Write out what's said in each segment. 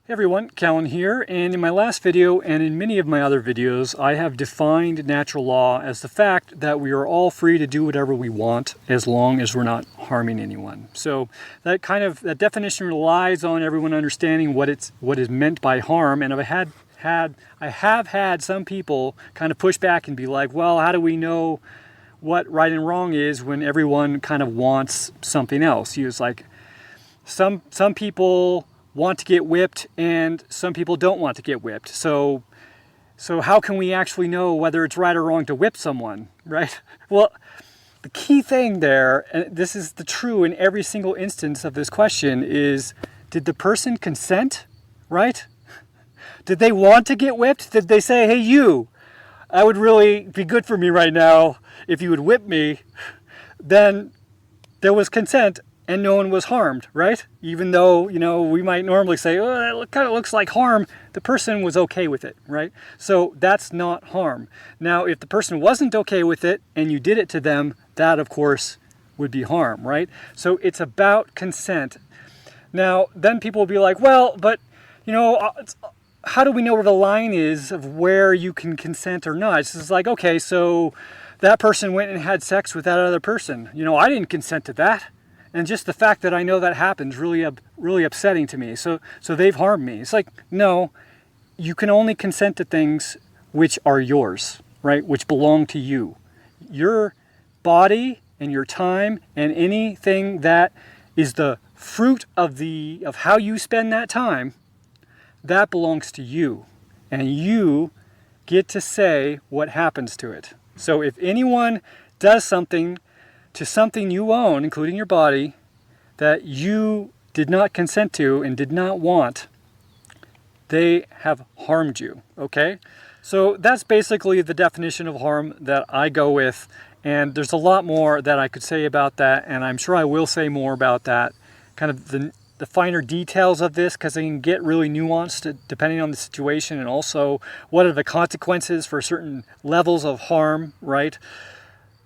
Hey everyone, Cahlen here, and in my last video and in many of my other videos I have defined natural law as the fact that we are all free to do whatever we want as long as we're not harming anyone. So that definition relies on everyone understanding what is meant by harm, and I have had some people kind of push back and be like, well, how do we know what right and wrong is when everyone kind of wants something else? It's like some people want to get whipped and some people don't want to get whipped. So how can we actually know whether it's right or wrong to whip someone, right? Well, the key thing there, and this is true in every single instance of this question, is did the person consent, right? Did they want to get whipped? Did they say, hey, you, that would really be good for me right now if you would whip me? Then there was consent and no one was harmed, right? Even though, we might normally say, oh, that kind of looks like harm, the person was okay with it, right? So that's not harm. Now, if the person wasn't okay with it and you did it to them, that of course would be harm, right? So it's about consent. Now, then people will be like, well, but, how do we know where the line is of where you can consent or not? It's just like, okay, so that person went and had sex with that other person. I didn't consent to that. And just the fact that I know that happens really upsetting to me. So they've harmed me. It's like, no, you can only consent to things which are yours, right? Which belong to you. Your body and your time and anything that is the fruit of how you spend that time, that belongs to you. And you get to say what happens to it. So if anyone does something to something you own, including your body, that you did not consent to and did not want, they have harmed you, okay? So that's basically the definition of harm that I go with, and there's a lot more that I could say about that, and I'm sure I will say more about that, kind of the finer details of this, because they can get really nuanced depending on the situation, and also what are the consequences for certain levels of harm, right?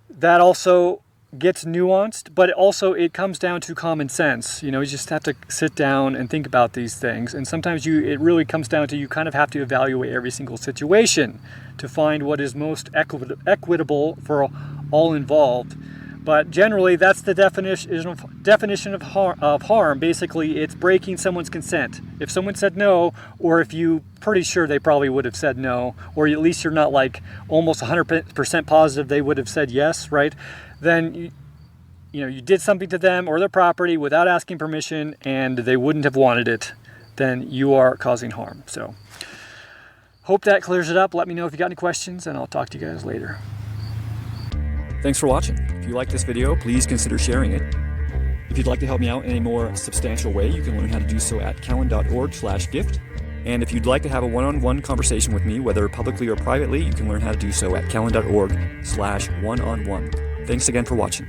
That also gets nuanced, but also it comes down to common sense. You just have to sit down and think about these things, and sometimes it really comes down to you kind of have to evaluate every single situation to find what is most equitable for all involved. But generally that's the definition of harm. Basically, it's breaking someone's consent. If someone said no, or if you pretty sure they probably would have said no, or at least you're not like almost 100% positive they would have said yes, right? Then you did something to them or their property without asking permission and they wouldn't have wanted it, then you are causing harm. So hope that clears it up. Let me know if you got any questions and I'll talk to you guys later. Thanks for watching. If you like this video, please consider sharing it. If you'd like to help me out in a more substantial way, you can learn how to do so at cahlen.org/gift. And if you'd like to have a one-on-one conversation with me, whether publicly or privately, you can learn how to do so at cahlen.org/one-on-one. Thanks again for watching.